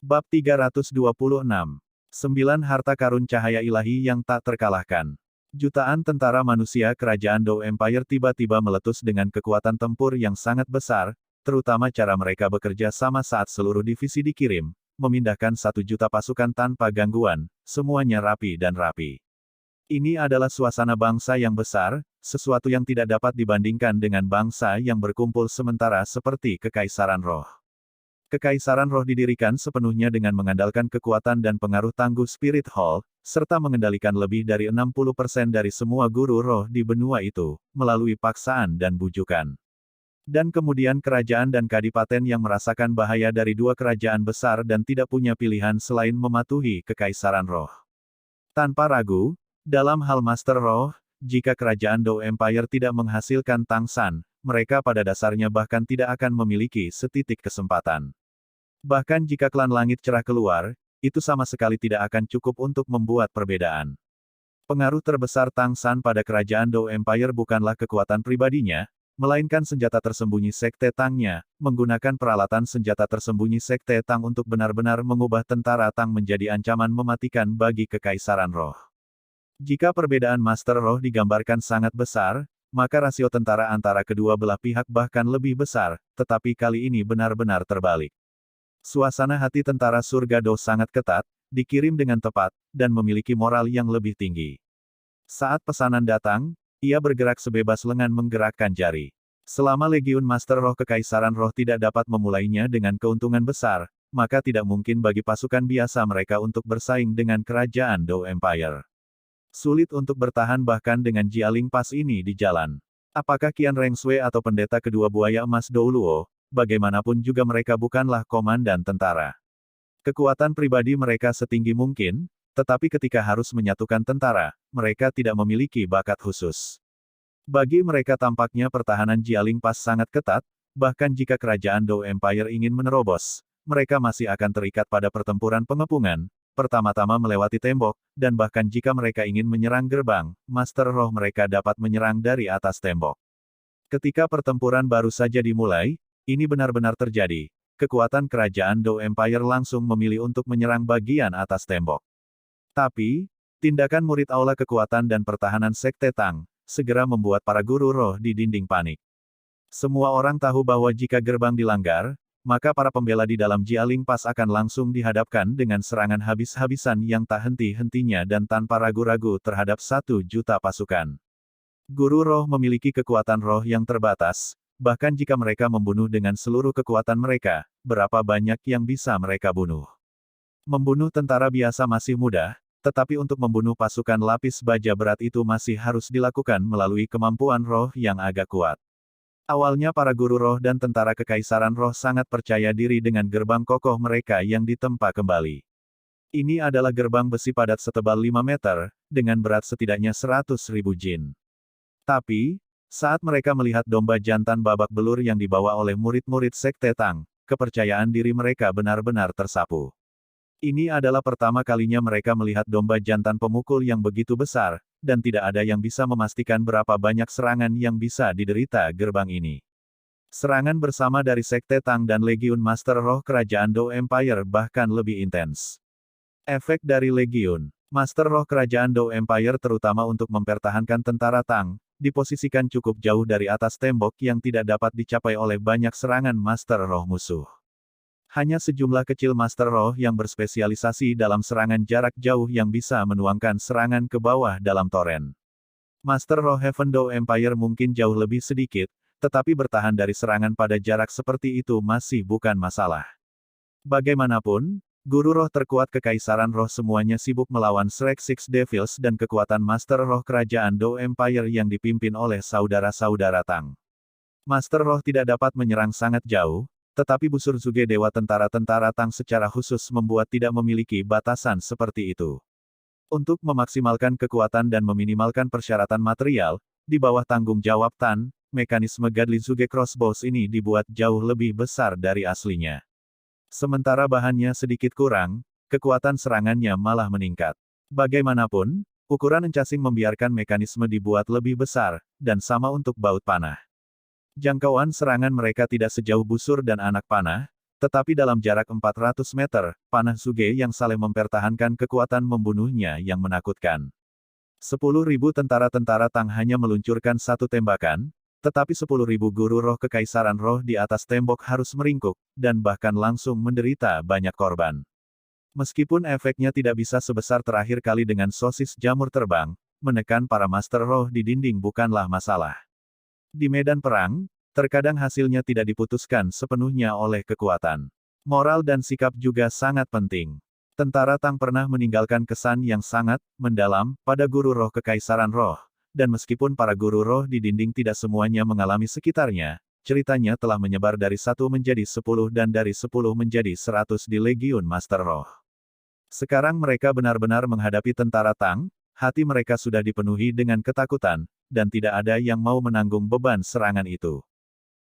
Bab 326. 9 Harta Karun Cahaya Ilahi yang tak terkalahkan. Jutaan tentara manusia kerajaan Dou Empire tiba-tiba meletus dengan kekuatan tempur yang sangat besar, terutama cara mereka bekerja sama saat seluruh divisi dikirim, memindahkan 1 juta pasukan tanpa gangguan, semuanya rapi dan rapi. Ini adalah suasana bangsa yang besar, sesuatu yang tidak dapat dibandingkan dengan bangsa yang berkumpul sementara seperti Kekaisaran Roh. Kekaisaran Roh didirikan sepenuhnya dengan mengandalkan kekuatan dan pengaruh tangguh Spirit Hall, serta mengendalikan lebih dari 60% dari semua guru roh di benua itu, melalui paksaan dan bujukan. Dan kemudian kerajaan dan kadipaten yang merasakan bahaya dari 2 kerajaan besar dan tidak punya pilihan selain mematuhi Kekaisaran Roh. Tanpa ragu, dalam hal Master Roh, jika kerajaan Dou Empire tidak menghasilkan Tang San, mereka pada dasarnya bahkan tidak akan memiliki setitik kesempatan. Bahkan jika klan langit cerah keluar, itu sama sekali tidak akan cukup untuk membuat perbedaan. Pengaruh terbesar Tang San pada kerajaan Dou Empire bukanlah kekuatan pribadinya, melainkan senjata tersembunyi Sekte Tangnya, menggunakan peralatan senjata tersembunyi Sekte Tang untuk benar-benar mengubah tentara Tang menjadi ancaman mematikan bagi Kekaisaran Roh. Jika perbedaan Master Roh digambarkan sangat besar, maka rasio tentara antara kedua belah pihak bahkan lebih besar, tetapi kali ini benar-benar terbalik. Suasana hati tentara surga Dou sangat ketat, dikirim dengan tepat, dan memiliki moral yang lebih tinggi. Saat pesanan datang, ia bergerak sebebas lengan menggerakkan jari. Selama Legiun Master Roh Kekaisaran Roh tidak dapat memulainya dengan keuntungan besar, maka tidak mungkin bagi pasukan biasa mereka untuk bersaing dengan kerajaan Dou Empire. Sulit untuk bertahan bahkan dengan Jialing Pass ini di jalan. Apakah Qian Rengsui atau pendeta kedua buaya emas Dou Luo? Bagaimanapun juga mereka bukanlah komandan tentara. Kekuatan pribadi mereka setinggi mungkin, tetapi ketika harus menyatukan tentara, mereka tidak memiliki bakat khusus. Bagi mereka tampaknya pertahanan Jialing Pass sangat ketat, bahkan jika kerajaan Dou Empire ingin menerobos, mereka masih akan terikat pada pertempuran pengepungan, pertama-tama melewati tembok, dan bahkan jika mereka ingin menyerang gerbang, Master Roh mereka dapat menyerang dari atas tembok. Ketika pertempuran baru saja dimulai, ini benar-benar terjadi. Kekuatan kerajaan Dou Empire langsung memilih untuk menyerang bagian atas tembok. Tapi, tindakan murid Aula Kekuatan dan Pertahanan Sekte Tang, segera membuat para guru roh di dinding panik. Semua orang tahu bahwa jika gerbang dilanggar, maka para pembela di dalam Jialing Pass akan langsung dihadapkan dengan serangan habis-habisan yang tak henti-hentinya dan tanpa ragu-ragu terhadap 1 juta pasukan. Guru roh memiliki kekuatan roh yang terbatas. Bahkan jika mereka membunuh dengan seluruh kekuatan mereka, berapa banyak yang bisa mereka bunuh? Membunuh tentara biasa masih mudah, tetapi untuk membunuh pasukan lapis baja berat itu masih harus dilakukan melalui kemampuan roh yang agak kuat. Awalnya para guru roh dan tentara Kekaisaran Roh sangat percaya diri dengan gerbang kokoh mereka yang ditempa kembali. Ini adalah gerbang besi padat setebal 5 meter, dengan berat setidaknya 100.000 jin. Tapi, saat mereka melihat domba jantan babak belur yang dibawa oleh murid-murid Sekte Tang, kepercayaan diri mereka benar-benar tersapu. Ini adalah pertama kalinya mereka melihat domba jantan pemukul yang begitu besar, dan tidak ada yang bisa memastikan berapa banyak serangan yang bisa diderita gerbang ini. Serangan bersama dari Sekte Tang dan Legiun Master Roh Kerajaan Dou Empire bahkan lebih intens. Efek dari Legiun Master Roh Kerajaan Dou Empire terutama untuk mempertahankan tentara Tang, diposisikan cukup jauh dari atas tembok yang tidak dapat dicapai oleh banyak serangan Master Roh musuh. Hanya sejumlah kecil Master Roh yang berspesialisasi dalam serangan jarak jauh yang bisa menuangkan serangan ke bawah dalam toren. Master Roh Heaven Dou Empire mungkin jauh lebih sedikit, tetapi bertahan dari serangan pada jarak seperti itu masih bukan masalah. Bagaimanapun, guru roh terkuat Kekaisaran Roh semuanya sibuk melawan Shrek Six Devils dan kekuatan Master Roh Kerajaan Dou Empire yang dipimpin oleh saudara-saudara Tang. Master Roh tidak dapat menyerang sangat jauh, tetapi busur Zuge Dewa tentara-tentara Tang secara khusus membuat tidak memiliki batasan seperti itu. Untuk memaksimalkan kekuatan dan meminimalkan persyaratan material, di bawah tanggung jawab Tan, mekanisme Godly Zuge Crossbows ini dibuat jauh lebih besar dari aslinya. Sementara bahannya sedikit kurang, kekuatan serangannya malah meningkat. Bagaimanapun, ukuran encasing membiarkan mekanisme dibuat lebih besar, dan sama untuk baut panah. Jangkauan serangan mereka tidak sejauh busur dan anak panah, Tetapi dalam jarak 400 meter, panah Suge yang saling mempertahankan kekuatan membunuhnya yang menakutkan. 10.000 tentara-tentara Tang hanya meluncurkan satu tembakan, tetapi 10.000 guru roh kekaisaran roh di atas tembok harus meringkuk, dan bahkan langsung menderita banyak korban. Meskipun efeknya tidak bisa sebesar terakhir kali dengan sosis jamur terbang, menekan para master roh di dinding bukanlah masalah. Di medan perang, terkadang hasilnya tidak diputuskan sepenuhnya oleh kekuatan. Moral dan sikap juga sangat penting. Tentara Tang pernah meninggalkan kesan yang sangat mendalam pada guru roh kekaisaran roh, dan meskipun para guru roh di dinding tidak semuanya mengalami sekitarnya, ceritanya telah menyebar dari 1 menjadi 10 dan dari 10 menjadi 100 di Legiun Master Roh. Sekarang mereka benar-benar menghadapi tentara Tang, hati mereka sudah dipenuhi dengan ketakutan, dan tidak ada yang mau menanggung beban serangan itu.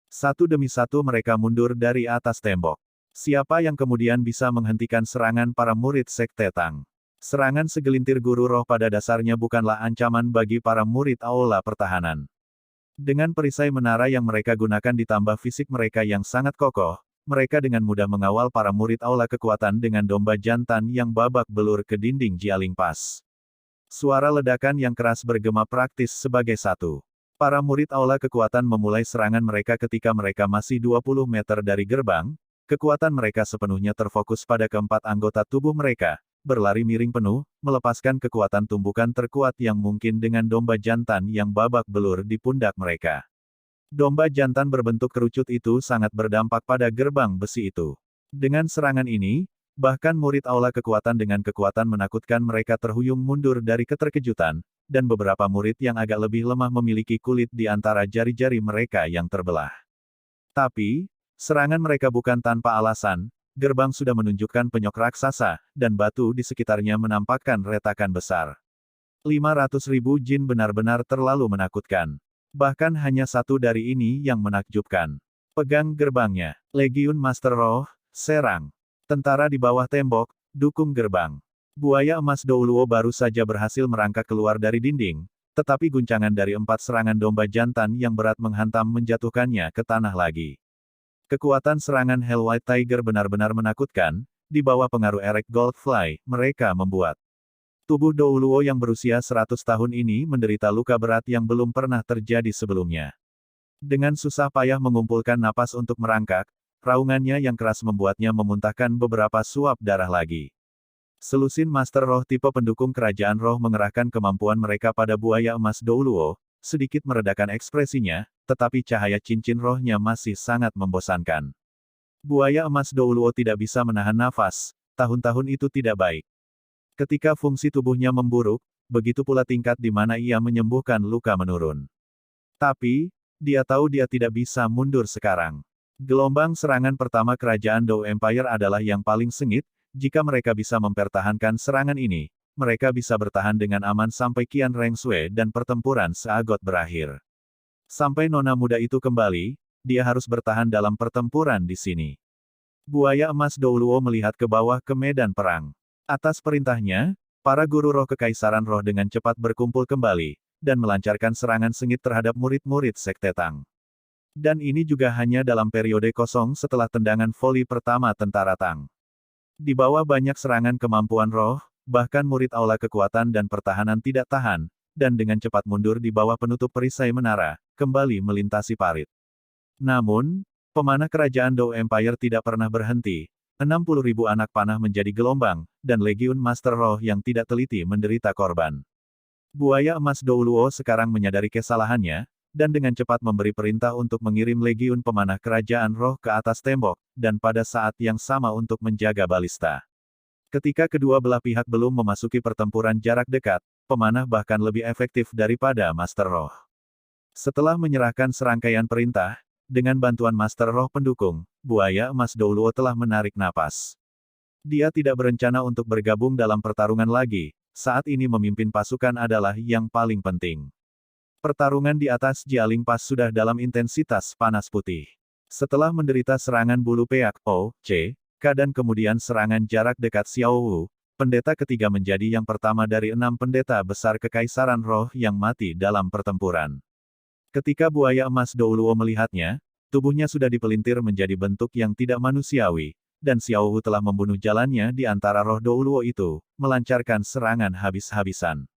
Satu demi satu mereka mundur dari atas tembok. Siapa yang kemudian bisa menghentikan serangan para murid Sekte Tang? Serangan segelintir guru roh pada dasarnya bukanlah ancaman bagi para murid aula pertahanan. Dengan perisai menara yang mereka gunakan ditambah fisik mereka yang sangat kokoh, mereka dengan mudah mengawal para murid aula kekuatan dengan domba jantan yang babak belur ke dinding Jialing Pass. Suara ledakan yang keras bergema praktis sebagai satu. Para murid aula kekuatan memulai serangan mereka ketika mereka masih 20 meter dari gerbang, kekuatan mereka sepenuhnya terfokus pada keempat anggota tubuh mereka, berlari miring penuh, melepaskan kekuatan tumbukan terkuat yang mungkin dengan domba jantan yang babak belur di pundak mereka. Domba jantan berbentuk kerucut itu sangat berdampak pada gerbang besi itu. Dengan serangan ini, bahkan murid aula kekuatan dengan kekuatan menakutkan mereka terhuyung mundur dari keterkejutan, dan beberapa murid yang agak lebih lemah memiliki kulit di antara jari-jari mereka yang terbelah. Tapi, serangan mereka bukan tanpa alasan, gerbang sudah menunjukkan penyok raksasa, dan batu di sekitarnya menampakkan retakan besar. 500.000 jin benar-benar terlalu menakutkan. Bahkan hanya satu dari ini yang menakjubkan. Pegang gerbangnya. Legiun Master Roh, serang. Tentara di bawah tembok, dukung gerbang. Buaya emas Douluo baru saja berhasil merangkak keluar dari dinding, tetapi guncangan dari 4 serangan domba jantan yang berat menghantam menjatuhkannya ke tanah lagi. Kekuatan serangan Hell White Tiger benar-benar menakutkan, di bawah pengaruh Erek Goldfly, mereka membuat tubuh Douluo yang berusia 100 tahun ini menderita luka berat yang belum pernah terjadi sebelumnya. Dengan susah payah mengumpulkan napas untuk merangkak, raungannya yang keras membuatnya memuntahkan beberapa suap darah lagi. Selusin Master Roh tipe pendukung kerajaan roh mengerahkan kemampuan mereka pada buaya emas Douluo, sedikit meredakan ekspresinya, tetapi cahaya cincin rohnya masih sangat membosankan. Buaya emas Douluo tidak bisa menahan nafas, tahun-tahun itu tidak baik. Ketika fungsi tubuhnya memburuk, begitu pula tingkat di mana ia menyembuhkan luka menurun. Tapi, dia tahu dia tidak bisa mundur sekarang. Gelombang serangan pertama kerajaan Dou Empire adalah yang paling sengit. Jika mereka bisa mempertahankan serangan ini, mereka bisa bertahan dengan aman sampai Qian Rengsui dan pertempuran seagot berakhir. Sampai nona muda itu kembali, dia harus bertahan dalam pertempuran di sini. Buaya emas Douluo melihat ke bawah ke medan perang. Atas perintahnya, para guru roh kekaisaran roh dengan cepat berkumpul kembali, dan melancarkan serangan sengit terhadap murid-murid Sekte Tang. Dan ini juga hanya dalam periode kosong setelah tendangan voli pertama tentara Tang. Di bawah banyak serangan kemampuan roh, bahkan murid aula kekuatan dan pertahanan tidak tahan, dan dengan cepat mundur di bawah penutup perisai menara, kembali melintasi parit. Namun, pemanah kerajaan Dou Empire tidak pernah berhenti, 60.000 anak panah menjadi gelombang, dan Legiun Master Roh yang tidak teliti menderita korban. Buaya emas Douluo sekarang menyadari kesalahannya, dan dengan cepat memberi perintah untuk mengirim legiun pemanah kerajaan roh ke atas tembok, dan pada saat yang sama untuk menjaga balista. Ketika kedua belah pihak belum memasuki pertempuran jarak dekat, pemanah bahkan lebih efektif daripada Master Roh. Setelah menyerahkan serangkaian perintah, dengan bantuan Master Roh pendukung, buaya emas Douluo telah menarik napas. Dia tidak berencana untuk bergabung dalam pertarungan lagi, saat ini memimpin pasukan adalah yang paling penting. Pertarungan di atas Jialing Pass sudah dalam intensitas panas putih. Setelah menderita serangan bulu peak O.C.K. dan kemudian serangan jarak dekat Xiao Wu, pendeta ketiga menjadi yang pertama dari 6 pendeta besar kekaisaran roh yang mati dalam pertempuran. Ketika buaya emas Douluo melihatnya, tubuhnya sudah dipelintir menjadi bentuk yang tidak manusiawi, dan Xiao Wu telah membunuh jalannya di antara roh Douluo itu, melancarkan serangan habis-habisan.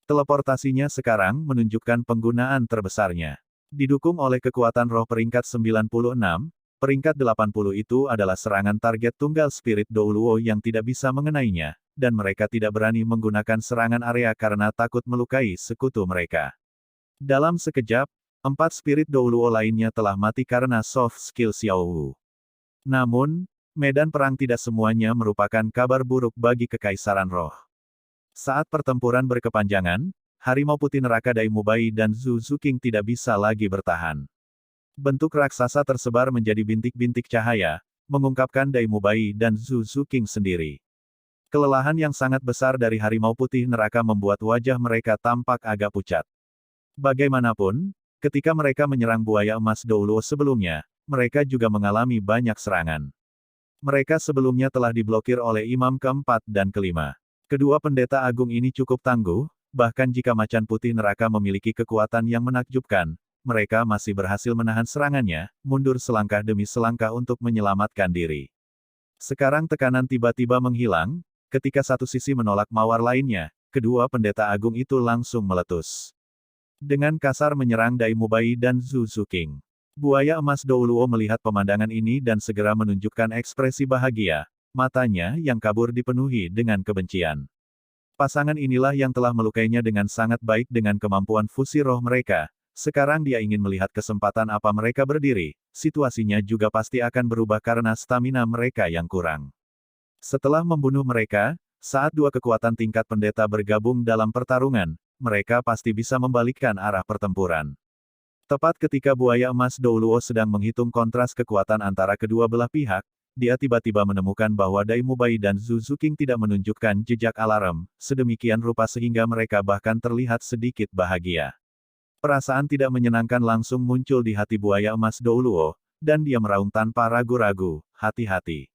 Teleportasinya sekarang menunjukkan penggunaan terbesarnya. Didukung oleh kekuatan roh peringkat 96, peringkat 80 itu adalah serangan target tunggal spirit Douluo yang tidak bisa mengenainya, dan mereka tidak berani menggunakan serangan area karena takut melukai sekutu mereka. Dalam sekejap, 4 spirit Douluo lainnya telah mati karena soft skill Xiao Wu. Namun, medan perang tidak semuanya merupakan kabar buruk bagi Kekaisaran Roh. Saat pertempuran berkepanjangan, Harimau Putih Neraka Dai Mubai dan Zhu Zuqing tidak bisa lagi bertahan. Bentuk raksasa tersebar menjadi bintik-bintik cahaya, mengungkapkan Dai Mubai dan Zhu Zuqing sendiri. Kelelahan yang sangat besar dari Harimau Putih Neraka membuat wajah mereka tampak agak pucat. Bagaimanapun, ketika mereka menyerang buaya emas Douluo sebelumnya, mereka juga mengalami banyak serangan. Mereka sebelumnya telah diblokir oleh imam keempat dan kelima. Kedua pendeta agung ini cukup tangguh, bahkan jika macan putih neraka memiliki kekuatan yang menakjubkan, mereka masih berhasil menahan serangannya, mundur selangkah demi selangkah untuk menyelamatkan diri. Sekarang tekanan tiba-tiba menghilang, ketika satu sisi menolak mawar lainnya, kedua pendeta agung itu langsung meletus. Dengan kasar menyerang Dai Mubai dan Zhu Zuqing. Buaya emas Douluo melihat pemandangan ini dan segera menunjukkan ekspresi bahagia, matanya yang kabur dipenuhi dengan kebencian. Pasangan inilah yang telah melukainya dengan sangat baik dengan kemampuan fusi roh mereka, sekarang dia ingin melihat kesempatan apa mereka berdiri, situasinya juga pasti akan berubah karena stamina mereka yang kurang. Setelah membunuh mereka, saat dua kekuatan tingkat pendeta bergabung dalam pertarungan, mereka pasti bisa membalikkan arah pertempuran. Tepat ketika buaya emas Douluo sedang menghitung kontras kekuatan antara kedua belah pihak, dia tiba-tiba menemukan bahwa Dai Mubai dan Zhu Zuqing tidak menunjukkan jejak alarm, sedemikian rupa sehingga mereka bahkan terlihat sedikit bahagia. Perasaan tidak menyenangkan langsung muncul di hati buaya emas Douluo, dan dia meraung tanpa ragu-ragu, hati-hati.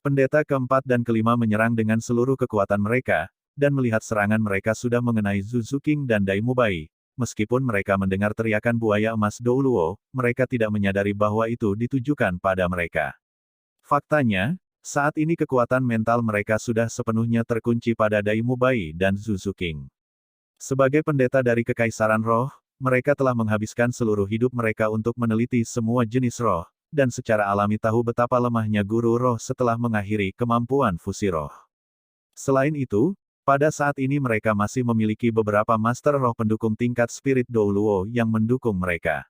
Pendeta keempat dan kelima menyerang dengan seluruh kekuatan mereka, dan melihat serangan mereka sudah mengenai Zhu Zuqing dan Dai Mubai. Meskipun mereka mendengar teriakan buaya emas Douluo, mereka tidak menyadari bahwa itu ditujukan pada mereka. Faktanya, saat ini kekuatan mental mereka sudah sepenuhnya terkunci pada Dai Mubai dan Zhu Zuqing. Sebagai pendeta dari Kekaisaran Roh, mereka telah menghabiskan seluruh hidup mereka untuk meneliti semua jenis roh, dan secara alami tahu betapa lemahnya guru roh setelah mengakhiri kemampuan fusi roh. Selain itu, pada saat ini mereka masih memiliki beberapa master roh pendukung tingkat spirit Douluo yang mendukung mereka.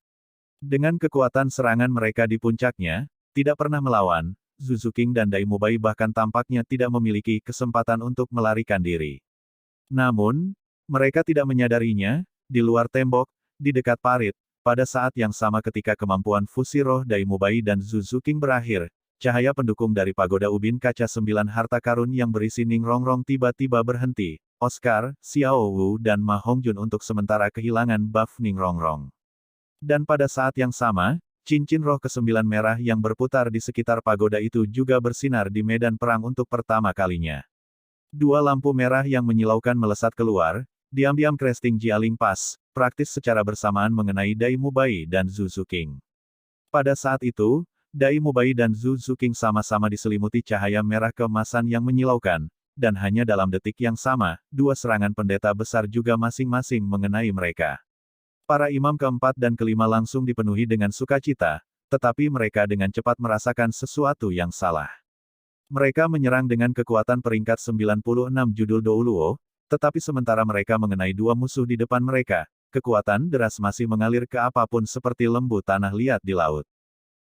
Dengan kekuatan serangan mereka di puncaknya, tidak pernah melawan, Zhu Zuqing dan Dai Mubai bahkan tampaknya tidak memiliki kesempatan untuk melarikan diri. Namun, mereka tidak menyadarinya, di luar tembok, di dekat parit, pada saat yang sama ketika kemampuan fusi roh Dai Mubai dan Zhu Zuqing berakhir, cahaya pendukung dari pagoda ubin kaca 9 harta karun yang berisi Ning Rongrong tiba-tiba berhenti. Oscar, Xiao Wu dan Ma Hongjun untuk sementara kehilangan buff Ning Rongrong. Dan pada saat yang sama, cincin roh ke-9 merah yang berputar di sekitar pagoda itu juga bersinar di medan perang untuk pertama kalinya. Dua lampu merah yang menyilaukan melesat keluar, diam-diam cresting Jialing Pass, praktis secara bersamaan mengenai Dai Mubai dan Zhu Zuqing. Pada saat itu, Dai Mubai dan Zhu Zuqing sama-sama diselimuti cahaya merah keemasan yang menyilaukan, dan hanya dalam detik yang sama, dua serangan pendeta besar juga masing-masing mengenai mereka. Para imam keempat dan kelima langsung dipenuhi dengan sukacita, tetapi mereka dengan cepat merasakan sesuatu yang salah. Mereka menyerang dengan kekuatan peringkat 96 judul Douluo, tetapi sementara mereka mengenai dua musuh di depan mereka, kekuatan deras masih mengalir ke apapun seperti lembu tanah liat di laut.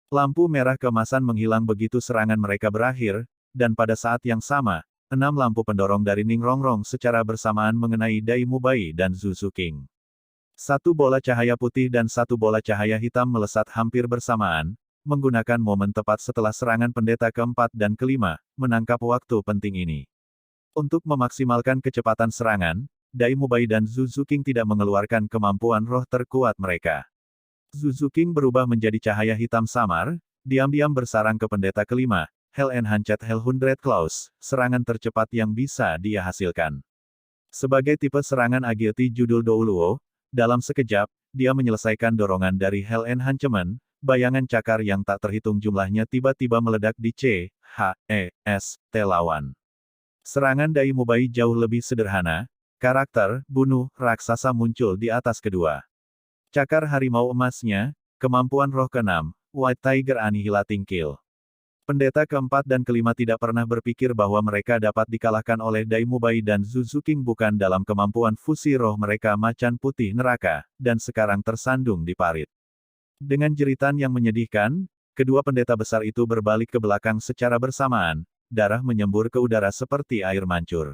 Lampu merah keemasan menghilang begitu serangan mereka berakhir, dan pada saat yang sama, 6 lampu pendorong dari Ning Rongrong secara bersamaan mengenai Dai Mubai dan Zhu Zuqing. Satu bola cahaya putih dan satu bola cahaya hitam melesat hampir bersamaan, menggunakan momen tepat setelah serangan pendeta keempat dan kelima, menangkap waktu penting ini. Untuk memaksimalkan kecepatan serangan, Dai Mubai dan Zhu Zuqing tidak mengeluarkan kemampuan roh terkuat mereka. Zhu Zuqing berubah menjadi cahaya hitam samar, diam-diam bersarang ke pendeta kelima, Hell Enhanced Hell 100 Claws, serangan tercepat yang bisa dia hasilkan. Sebagai tipe serangan agility judul Douluo, dalam sekejap, dia menyelesaikan dorongan dari Hell Enhancement, bayangan cakar yang tak terhitung jumlahnya tiba-tiba meledak di CHEST lawan. Serangan Dai Mubai jauh lebih sederhana. Karakter, bunuh, raksasa muncul di atas kedua. Cakar harimau emasnya, kemampuan roh ke-6, White Tiger Annihilating Kill. Pendeta keempat dan kelima tidak pernah berpikir bahwa mereka dapat dikalahkan oleh Dai Mubai dan Zuzuking bukan dalam kemampuan fusi roh mereka macan putih neraka, dan sekarang tersandung di parit. Dengan jeritan yang menyedihkan, kedua pendeta besar itu berbalik ke belakang secara bersamaan, darah menyembur ke udara seperti air mancur.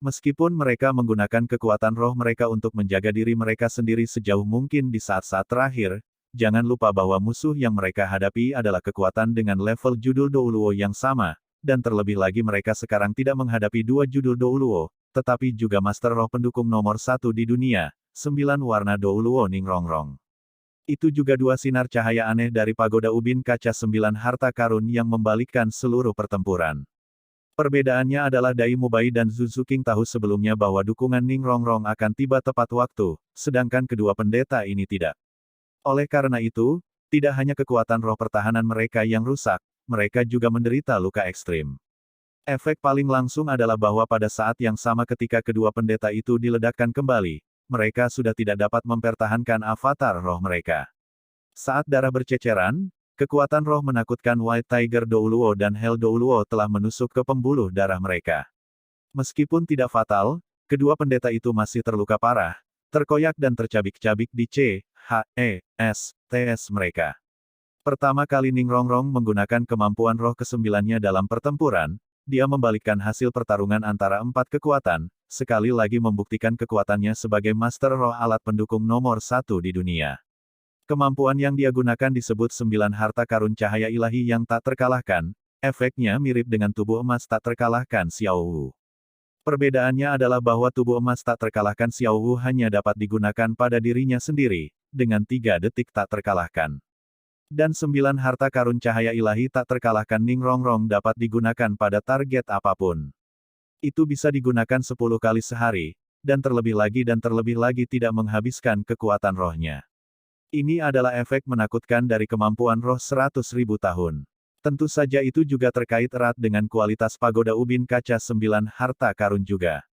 Meskipun mereka menggunakan kekuatan roh mereka untuk menjaga diri mereka sendiri sejauh mungkin di saat-saat terakhir, jangan lupa bahwa musuh yang mereka hadapi adalah kekuatan dengan level judul Douluo yang sama, dan terlebih lagi mereka sekarang tidak menghadapi dua judul Douluo, tetapi juga Master Roh pendukung nomor 1 di dunia, 9 warna Douluo Ningrongrong. Itu juga dua sinar cahaya aneh dari pagoda ubin kaca 9 harta karun yang membalikkan seluruh pertempuran. Perbedaannya adalah Dai Mubai dan Zuzuking tahu sebelumnya bahwa dukungan Ningrongrong akan tiba tepat waktu, sedangkan kedua pendeta ini tidak. Oleh karena itu, tidak hanya kekuatan roh pertahanan mereka yang rusak, mereka juga menderita luka ekstrim. Efek paling langsung adalah bahwa pada saat yang sama ketika kedua pendeta itu diledakkan kembali, mereka sudah tidak dapat mempertahankan avatar roh mereka. Saat darah berceceran, kekuatan roh menakutkan White Tiger Douluo dan Hell Douluo telah menusuk ke pembuluh darah mereka. Meskipun tidak fatal, kedua pendeta itu masih terluka parah, terkoyak dan tercabik-cabik di CHEST mereka. Pertama kali Ningrongrong menggunakan kemampuan roh ke-9-nya dalam pertempuran, dia membalikkan hasil pertarungan antara 4 kekuatan, sekali lagi membuktikan kekuatannya sebagai Master Roh alat pendukung nomor 1 di dunia. Kemampuan yang dia gunakan disebut 9 harta karun cahaya ilahi yang tak terkalahkan, efeknya mirip dengan tubuh emas tak terkalahkan Xiao Wu. Perbedaannya adalah bahwa tubuh emas tak terkalahkan Xiao Wu hanya dapat digunakan pada dirinya sendiri, dengan 3 detik tak terkalahkan. Dan 9 harta karun cahaya ilahi tak terkalahkan Ningrongrong dapat digunakan pada target apapun. Itu bisa digunakan 10 kali sehari, dan terlebih lagi tidak menghabiskan kekuatan rohnya. Ini adalah efek menakutkan dari kemampuan roh 100.000 tahun. Tentu saja itu juga terkait erat dengan kualitas pagoda ubin kaca 9 harta karun juga.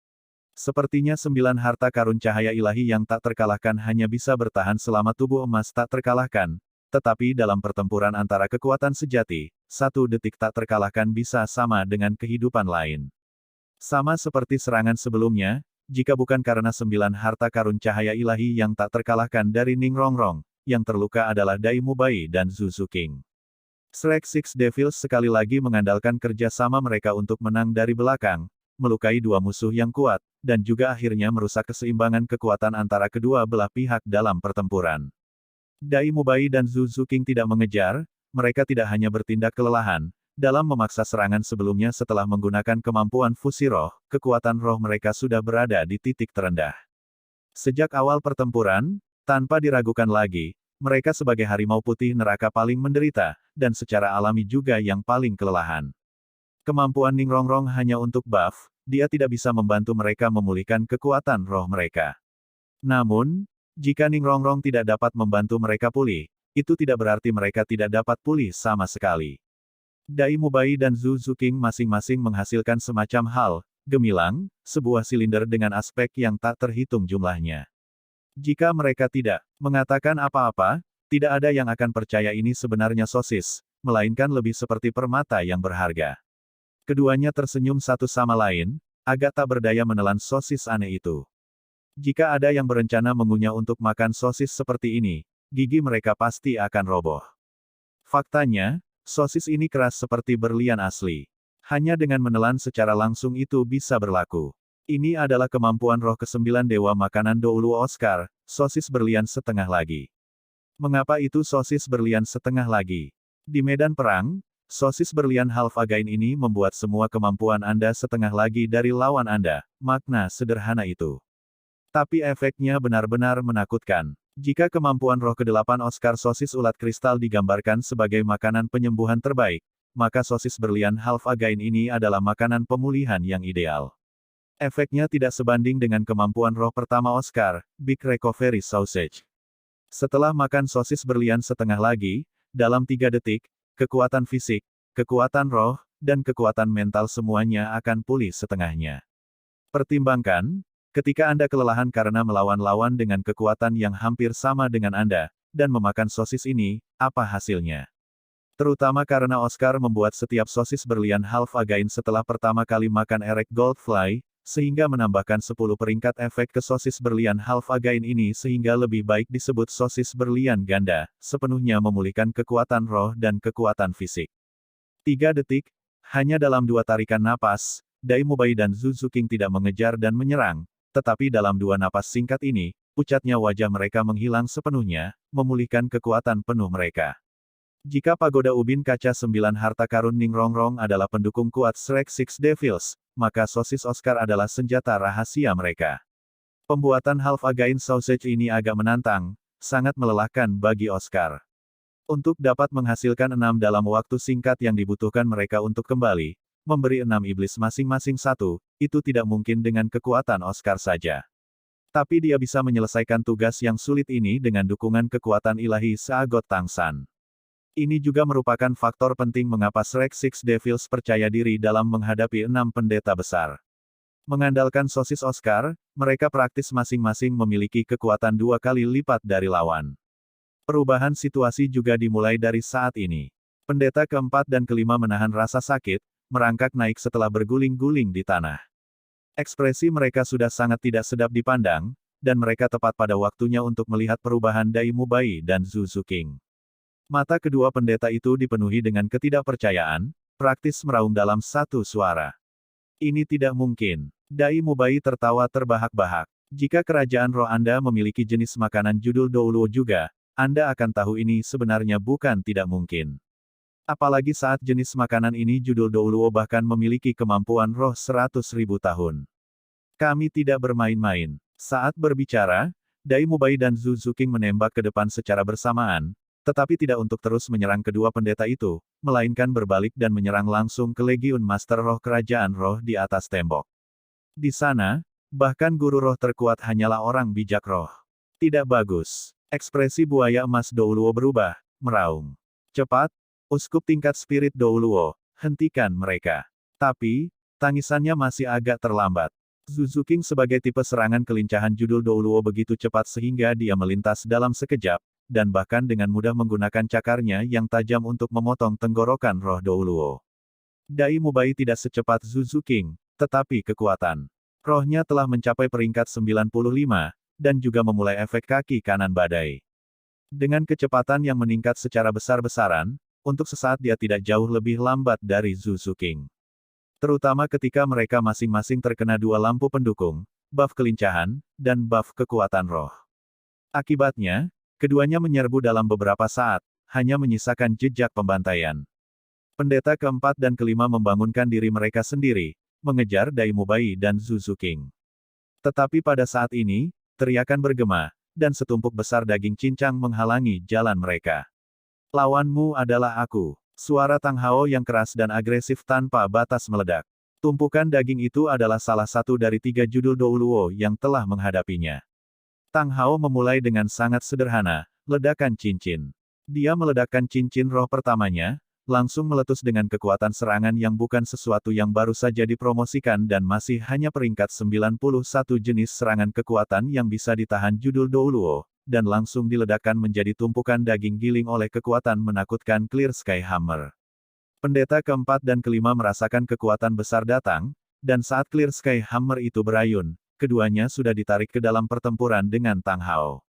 Sepertinya 9 harta karun cahaya ilahi yang tak terkalahkan hanya bisa bertahan selama tubuh emas tak terkalahkan, tetapi dalam pertempuran antara kekuatan sejati, 1 detik tak terkalahkan bisa sama dengan kehidupan lain. Sama seperti serangan sebelumnya, jika bukan karena 9 harta karun cahaya ilahi yang tak terkalahkan dari Ningrongrong, yang terluka adalah Dai Mubai dan Zuzuking. Shrek Six Devils sekali lagi mengandalkan kerja sama mereka untuk menang dari belakang, melukai dua musuh yang kuat, dan juga akhirnya merusak keseimbangan kekuatan antara kedua belah pihak dalam pertempuran. Dai Mubai dan Zuzuking tidak mengejar, mereka tidak hanya bertindak kelelahan, dalam memaksa serangan sebelumnya setelah menggunakan kemampuan fusi roh, kekuatan roh mereka sudah berada di titik terendah. Sejak awal pertempuran, tanpa diragukan lagi, mereka sebagai harimau putih neraka paling menderita, dan secara alami juga yang paling kelelahan. Kemampuan Ningrongrong hanya untuk buff, dia tidak bisa membantu mereka memulihkan kekuatan roh mereka. Namun, jika Ningrongrong tidak dapat membantu mereka pulih, itu tidak berarti mereka tidak dapat pulih sama sekali. Dai Mubai dan Zuzuking masing-masing menghasilkan semacam hal, gemilang, sebuah silinder dengan aspek yang tak terhitung jumlahnya. Jika mereka tidak mengatakan apa-apa, tidak ada yang akan percaya ini sebenarnya sosis, melainkan lebih seperti permata yang berharga. Keduanya tersenyum satu sama lain, agak tak berdaya menelan sosis aneh itu. Jika ada yang berencana mengunyah untuk makan sosis seperti ini, gigi mereka pasti akan roboh. Faktanya, sosis ini keras seperti berlian asli. Hanya dengan menelan secara langsung itu bisa berlaku. Ini adalah kemampuan roh ke-9 dewa makanan Douluo Oscar, sosis berlian setengah lagi. Mengapa itu sosis berlian setengah lagi? Di medan perang, sosis berlian half again ini membuat semua kemampuan Anda setengah lagi dari lawan Anda, makna sederhana itu. Tapi efeknya benar-benar menakutkan. Jika kemampuan roh ke-8 Oscar sosis ulat kristal digambarkan sebagai makanan penyembuhan terbaik, maka sosis berlian half again ini adalah makanan pemulihan yang ideal. Efeknya tidak sebanding dengan kemampuan roh pertama Oscar, Big Recovery Sausage. Setelah makan sosis berlian setengah lagi, dalam 3 detik, kekuatan fisik, kekuatan roh, dan kekuatan mental semuanya akan pulih setengahnya. Pertimbangkan, ketika Anda kelelahan karena melawan lawan dengan kekuatan yang hampir sama dengan Anda, dan memakan sosis ini, apa hasilnya? Terutama karena Oscar membuat setiap sosis berlian half again setelah pertama kali makan Erect Goldfly, sehingga menambahkan 10 peringkat efek ke sosis berlian half again ini sehingga lebih baik disebut sosis berlian ganda, sepenuhnya memulihkan kekuatan roh dan kekuatan fisik. 3 detik, hanya dalam 2 tarikan napas, Dai Mubai dan Zhu Zuqing tidak mengejar dan menyerang, tetapi dalam 2 napas singkat ini, pucatnya wajah mereka menghilang sepenuhnya, memulihkan kekuatan penuh mereka. Jika pagoda ubin kaca 9 harta karun Ning Rongrong adalah pendukung kuat Shrek Six Devils, maka sosis Oscar adalah senjata rahasia mereka. Pembuatan half again sausage ini agak menantang, sangat melelahkan bagi Oscar. Untuk dapat menghasilkan 6 dalam waktu singkat yang dibutuhkan mereka untuk kembali, memberi 6 iblis masing-masing satu, itu tidak mungkin dengan kekuatan Oscar saja. Tapi dia bisa menyelesaikan tugas yang sulit ini dengan dukungan kekuatan ilahi Seagot Tangsan. Ini juga merupakan faktor penting mengapa Shrek Six Devils percaya diri dalam menghadapi 6 pendeta besar. Mengandalkan sosis Oscar, mereka praktis masing-masing memiliki kekuatan 2 kali lipat dari lawan. Perubahan situasi juga dimulai dari saat ini. Pendeta keempat dan kelima menahan rasa sakit, merangkak naik setelah berguling-guling di tanah. Ekspresi mereka sudah sangat tidak sedap dipandang, dan mereka tepat pada waktunya untuk melihat perubahan Dai Mubai dan Zhu Zuqing. Mata kedua pendeta itu dipenuhi dengan ketidakpercayaan, praktis meraung dalam satu suara. Ini tidak mungkin. Dai Mubai tertawa terbahak-bahak. Jika kerajaan roh Anda memiliki jenis makanan judul Douluo juga, Anda akan tahu ini sebenarnya bukan tidak mungkin. Apalagi saat jenis makanan ini judul Douluo bahkan memiliki kemampuan roh 100.000 tahun. Kami tidak bermain-main. Saat berbicara, Dai Mubai dan Zhu Zuqing menembak ke depan secara bersamaan, tetapi tidak untuk terus menyerang kedua pendeta itu, melainkan berbalik dan menyerang langsung ke Legiun Master Roh Kerajaan Roh di atas tembok. Di sana, bahkan guru roh terkuat hanyalah orang bijak roh. Tidak bagus. Ekspresi buaya emas Douluo berubah, meraung. Cepat, uskup tingkat spirit Douluo, hentikan mereka. Tapi, tangisannya masih agak terlambat. Zhu Zuqing sebagai tipe serangan kelincahan judul Douluo begitu cepat sehingga dia melintas dalam sekejap, dan bahkan dengan mudah menggunakan cakarnya yang tajam untuk memotong tenggorokan roh Douluo. Dai Mubai tidak secepat Zhu Zuqing, tetapi kekuatan rohnya telah mencapai peringkat 95, dan juga memulai efek kaki kanan badai. Dengan kecepatan yang meningkat secara besar-besaran, untuk sesaat dia tidak jauh lebih lambat dari Zhu Zuqing. Terutama ketika mereka masing-masing terkena 2 lampu pendukung, buff kelincahan, dan buff kekuatan roh. Akibatnya, keduanya menyerbu dalam beberapa saat, hanya menyisakan jejak pembantaian. Pendeta keempat dan kelima membangunkan diri mereka sendiri, mengejar Dai Mubai dan Zhu Zuqing. Tetapi pada saat ini, teriakan bergema, dan setumpuk besar daging cincang menghalangi jalan mereka. Lawanmu adalah aku. Suara Tang Hao yang keras dan agresif tanpa batas meledak. Tumpukan daging itu adalah salah satu dari 3 judul Douluo yang telah menghadapinya. Tang Hao memulai dengan sangat sederhana, ledakan cincin. Dia meledakkan cincin roh pertamanya, langsung meletus dengan kekuatan serangan yang bukan sesuatu yang baru saja dipromosikan dan masih hanya peringkat 91 jenis serangan kekuatan yang bisa ditahan judul Douluo, dan langsung diledakkan menjadi tumpukan daging giling oleh kekuatan menakutkan Clear Sky Hammer. Pendeta keempat dan kelima merasakan kekuatan besar datang, dan saat Clear Sky Hammer itu berayun, keduanya sudah ditarik ke dalam pertempuran dengan Tang Hao.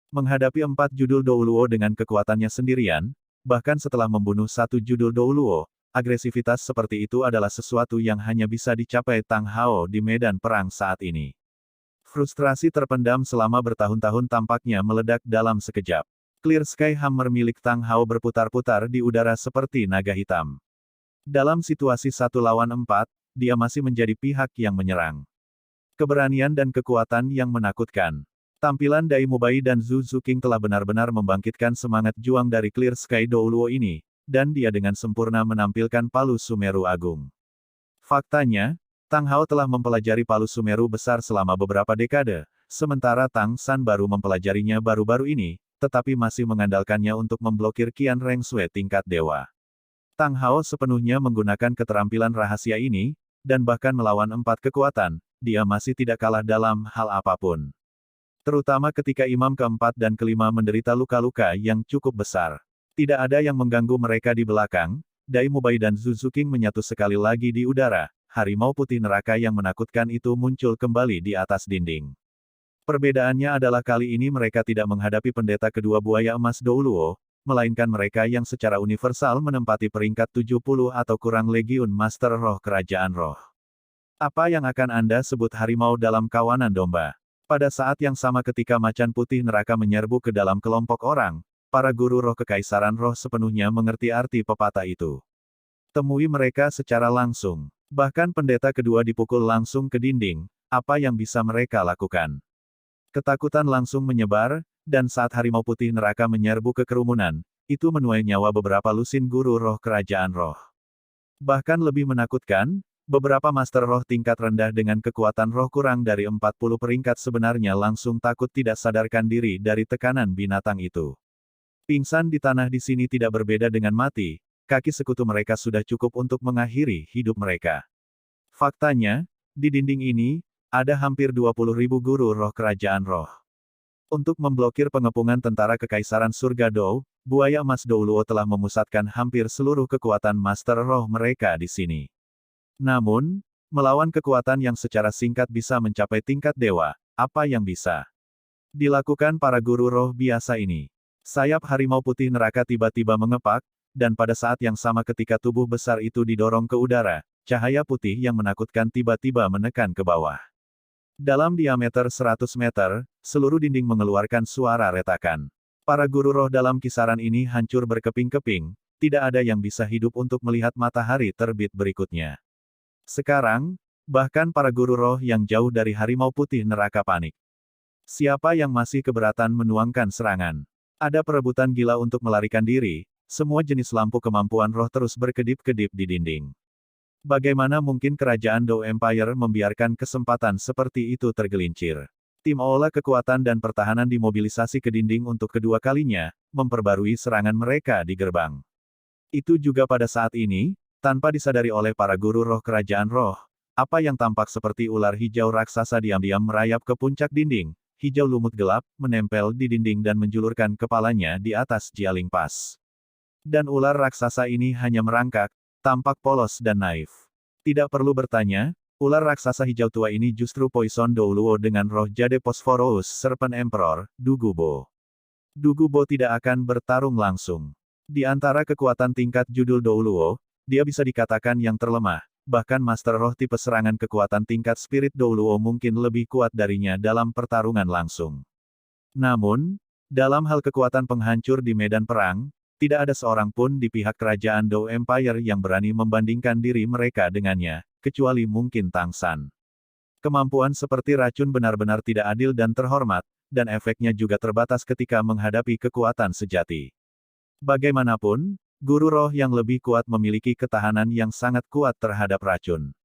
Menghadapi 4 judul Douluo dengan kekuatannya sendirian, bahkan setelah membunuh 1 judul Douluo, agresivitas seperti itu adalah sesuatu yang hanya bisa dicapai Tang Hao di medan perang saat ini. Frustrasi terpendam selama bertahun-tahun tampaknya meledak dalam sekejap. Clear Sky Hammer milik Tang Hao berputar-putar di udara seperti naga hitam. Dalam situasi 1 lawan 4, dia masih menjadi pihak yang menyerang. Keberanian dan kekuatan yang menakutkan. Tampilan Dai Mubai dan Zhu Zuqing telah benar-benar membangkitkan semangat juang dari Clear Sky Douluo ini, dan dia dengan sempurna menampilkan palu Sumeru Agung. Faktanya, Tang Hao telah mempelajari palu Sumeru besar selama beberapa dekade, sementara Tang San baru mempelajarinya baru-baru ini, tetapi masih mengandalkannya untuk memblokir Qian Reng Sui tingkat dewa. Tang Hao sepenuhnya menggunakan keterampilan rahasia ini, dan bahkan melawan 4 kekuatan, dia masih tidak kalah dalam hal apapun. Terutama ketika imam keempat dan kelima menderita luka-luka yang cukup besar. Tidak ada yang mengganggu mereka di belakang, Dai Mubai dan Zhu Zuqing menyatu sekali lagi di udara, harimau putih neraka yang menakutkan itu muncul kembali di atas dinding. Perbedaannya adalah kali ini mereka tidak menghadapi pendeta kedua buaya emas Douluo, melainkan mereka yang secara universal menempati peringkat 70 atau kurang Legiun Master Roh Kerajaan Roh. Apa yang akan Anda sebut harimau dalam kawanan domba? Pada saat yang sama ketika macan putih neraka menyerbu ke dalam kelompok orang, para guru roh kekaisaran roh sepenuhnya mengerti arti pepatah itu. Temui mereka secara langsung. Bahkan pendeta kedua dipukul langsung ke dinding, apa yang bisa mereka lakukan? Ketakutan langsung menyebar, dan saat harimau putih neraka menyerbu ke kerumunan, itu menuai nyawa beberapa lusin guru roh kerajaan roh. Bahkan lebih menakutkan, beberapa master roh tingkat rendah dengan kekuatan roh kurang dari 40 peringkat sebenarnya langsung takut tidak sadarkan diri dari tekanan binatang itu. Pingsan di tanah di sini tidak berbeda dengan mati, kaki sekutu mereka sudah cukup untuk mengakhiri hidup mereka. Faktanya, di dinding ini, ada hampir 20.000 guru roh kerajaan roh. Untuk memblokir pengepungan tentara kekaisaran surga Dou, buaya emas Douluo telah memusatkan hampir seluruh kekuatan master roh mereka di sini. Namun, melawan kekuatan yang secara singkat bisa mencapai tingkat dewa, apa yang bisa dilakukan para guru roh biasa ini? Sayap harimau putih neraka tiba-tiba mengepak, dan pada saat yang sama ketika tubuh besar itu didorong ke udara, cahaya putih yang menakutkan tiba-tiba menekan ke bawah. Dalam diameter 100 meter, seluruh dinding mengeluarkan suara retakan. Para guru roh dalam kisaran ini hancur berkeping-keping, tidak ada yang bisa hidup untuk melihat matahari terbit berikutnya. Sekarang, bahkan para guru roh yang jauh dari harimau putih neraka panik. Siapa yang masih keberatan menuangkan serangan? Ada perebutan gila untuk melarikan diri, semua jenis lampu kemampuan roh terus berkedip-kedip di dinding. Bagaimana mungkin kerajaan Dou Empire membiarkan kesempatan seperti itu tergelincir? Tim olah kekuatan dan pertahanan dimobilisasi ke dinding untuk kedua kalinya, memperbarui serangan mereka di gerbang. Itu juga pada saat ini, tanpa disadari oleh para guru roh kerajaan roh, apa yang tampak seperti ular hijau raksasa diam-diam merayap ke puncak dinding. Hijau lumut gelap, menempel di dinding dan menjulurkan kepalanya di atas Jialing Pass. Dan ular raksasa ini hanya merangkak, tampak polos dan naif. Tidak perlu bertanya, ular raksasa hijau tua ini justru Poison Douluo dengan roh Jade Phosphorus Serpent Emperor, Dugubo. Dugubo tidak akan bertarung langsung. Di antara kekuatan tingkat judul Douluo, dia bisa dikatakan yang terlemah. Bahkan Master Roh tipe serangan kekuatan tingkat Spirit Douluo mungkin lebih kuat darinya dalam pertarungan langsung. Namun, dalam hal kekuatan penghancur di medan perang, tidak ada seorang pun di pihak kerajaan Dou Empire yang berani membandingkan diri mereka dengannya, kecuali mungkin Tang San. Kemampuan seperti racun benar-benar tidak adil dan terhormat, dan efeknya juga terbatas ketika menghadapi kekuatan sejati. Bagaimanapun, guru roh yang lebih kuat memiliki ketahanan yang sangat kuat terhadap racun.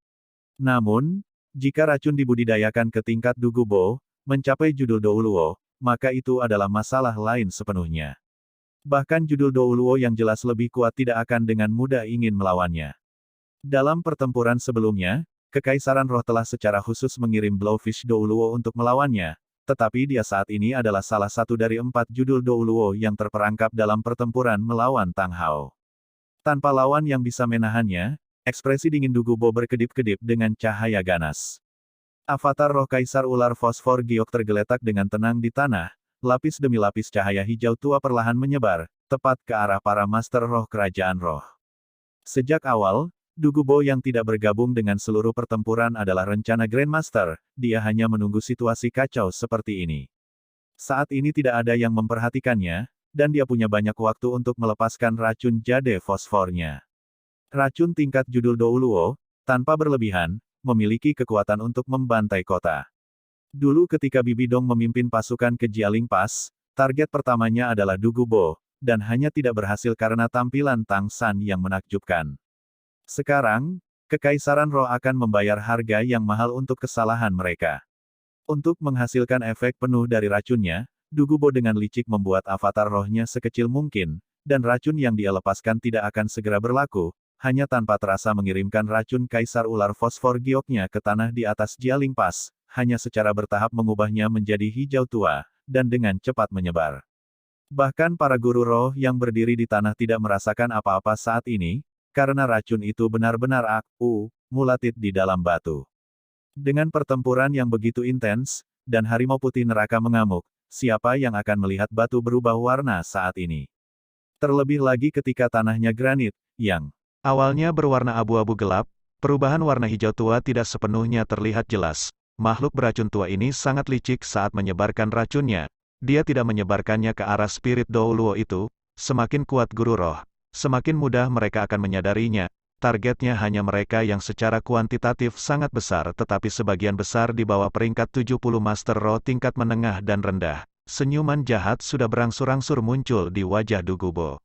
Namun, jika racun dibudidayakan ke tingkat Dugubo, mencapai judul Douluo, maka itu adalah masalah lain sepenuhnya. Bahkan judul Douluo yang jelas lebih kuat tidak akan dengan mudah ingin melawannya. Dalam pertempuran sebelumnya, Kekaisaran Roh telah secara khusus mengirim Blowfish Douluo untuk melawannya, tetapi dia saat ini adalah salah satu dari 4 judul Douluo yang terperangkap dalam pertempuran melawan Tang Hao. Tanpa lawan yang bisa menahannya, ekspresi dingin Dugubo berkedip-kedip dengan cahaya ganas. Avatar roh Kaisar Ular Fosfor Giok tergeletak dengan tenang di tanah, lapis demi lapis cahaya hijau tua perlahan menyebar, tepat ke arah para Master Roh Kerajaan Roh. Sejak awal, Dugubo yang tidak bergabung dengan seluruh pertempuran adalah rencana Grandmaster, dia hanya menunggu situasi kacau seperti ini. Saat ini tidak ada yang memperhatikannya, dan dia punya banyak waktu untuk melepaskan racun jade fosfornya. Racun tingkat judul Douluo, tanpa berlebihan, memiliki kekuatan untuk membantai kota. Dulu ketika Bibi Dong memimpin pasukan ke Jialing Pass, target pertamanya adalah Dugubo, dan hanya tidak berhasil karena tampilan Tang San yang menakjubkan. Sekarang, Kekaisaran Roh akan membayar harga yang mahal untuk kesalahan mereka. Untuk menghasilkan efek penuh dari racunnya, Dugubo dengan licik membuat avatar rohnya sekecil mungkin, dan racun yang dia lepaskan tidak akan segera berlaku, hanya tanpa terasa mengirimkan racun kaisar ular fosfor gioknya ke tanah di atas Jialing Pass, hanya secara bertahap mengubahnya menjadi hijau tua, dan dengan cepat menyebar. Bahkan para guru roh yang berdiri di tanah tidak merasakan apa-apa saat ini, karena racun itu benar-benar mulatit di dalam batu. Dengan pertempuran yang begitu intens, dan harimau putih neraka mengamuk, siapa yang akan melihat batu berubah warna saat ini? Terlebih lagi ketika tanahnya granit, yang awalnya berwarna abu-abu gelap, perubahan warna hijau tua tidak sepenuhnya terlihat jelas. Makhluk beracun tua ini sangat licik saat menyebarkan racunnya. Dia tidak menyebarkannya ke arah spirit Douluo itu. Semakin kuat guru roh, semakin mudah mereka akan menyadarinya. Targetnya hanya mereka yang secara kuantitatif sangat besar tetapi sebagian besar di bawah peringkat 70 Master Roh tingkat menengah dan rendah. Senyuman jahat sudah berangsur-angsur muncul di wajah Dugubo.